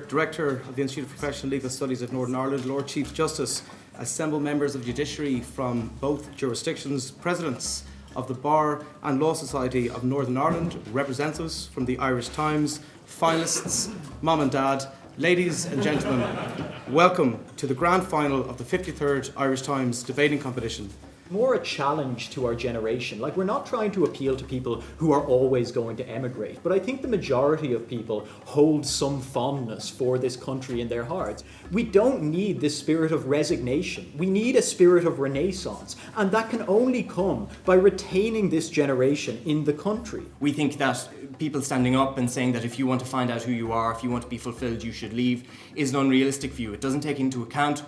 Director of the Institute of Professional Legal Studies of Northern Ireland, Lord Chief Justice, assembled members of the judiciary from both jurisdictions, presidents of the Bar and Law Society of Northern Ireland, representatives from the Irish Times, finalists, mom and dad, ladies and gentlemen, welcome to the grand final of the 53rd Irish Times debating competition. More a challenge to our generation. Like, we're not trying to appeal to people who are always going to emigrate, but I think the majority of people hold some fondness for this country in their hearts. We don't need this spirit of resignation. We need a spirit of renaissance, and that can only come by retaining this generation in the country. We think that people standing up and saying that if you want to find out who you are, if you want to be fulfilled, you should leave, is an unrealistic view. It doesn't take into account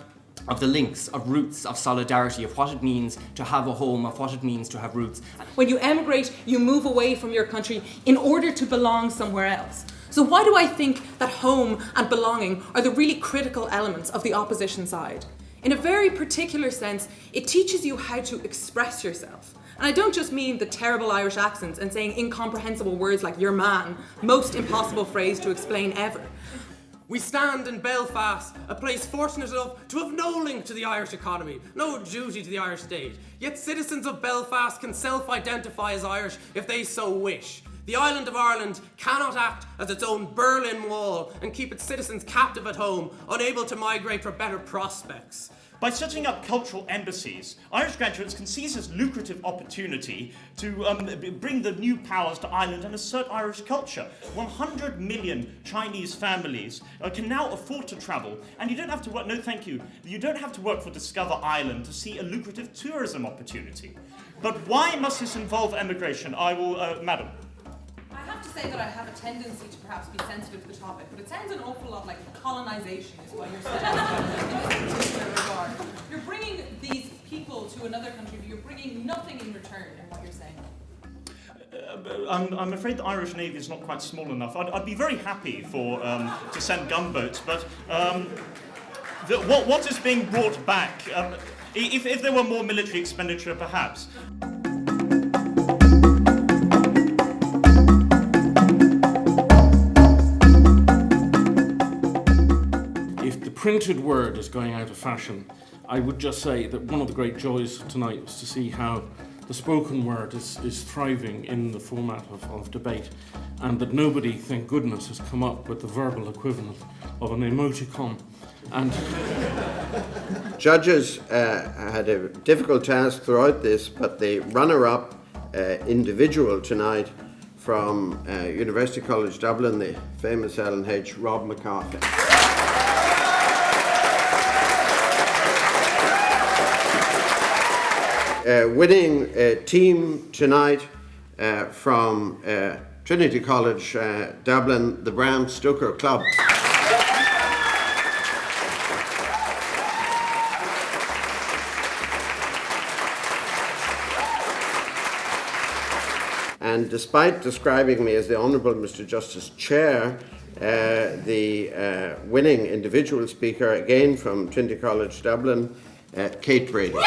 of the links, of roots, of solidarity, of what it means to have a home, of what it means to have roots. When you emigrate, you move away from your country in order to belong somewhere else. So why do I think that home and belonging are the really critical elements of the opposition side? In a very particular sense, it teaches you how to express yourself. And I don't just mean the terrible Irish accents and saying incomprehensible words like "your man," most impossible phrase to explain ever. We stand in Belfast, a place fortunate enough to have no link to the Irish economy, no duty to the Irish state. Yet citizens of Belfast can self-identify as Irish if they so wish. The island of Ireland cannot act as its own Berlin Wall and keep its citizens captive at home, unable to migrate for better prospects. By setting up cultural embassies, Irish graduates can seize this lucrative opportunity to bring the new powers to Ireland and assert Irish culture. 100 million Chinese families can now afford to travel, and you don't have to work, no thank you, you don't have to work for Discover Ireland to see a lucrative tourism opportunity. But why must this involve emigration? I will, Madam. I have to say that I have a tendency to perhaps be sensitive to the topic, but it sounds an awful lot like colonisation is what you're saying in this particular regard. You're bringing these people to another country, but you're bringing nothing in return in what you're saying. I'm afraid the Irish Navy is not quite small enough. I'd be very happy to send gunboats, but what is being brought back? If there were more military expenditure, perhaps. Printed word is going out of fashion. I would just say that one of the great joys tonight was to see how the spoken word is thriving in the format of debate, and that nobody, thank goodness, has come up with the verbal equivalent of an emoticon. And judges had a difficult task throughout this, but the runner-up individual tonight from University College Dublin, the famous LNH, Rob McCarthy. Winning team tonight from Trinity College Dublin, the Bram Stoker Club. And despite describing me as the Honourable Mr. Justice Chair, the winning individual speaker, again from Trinity College Dublin, Kate Brady.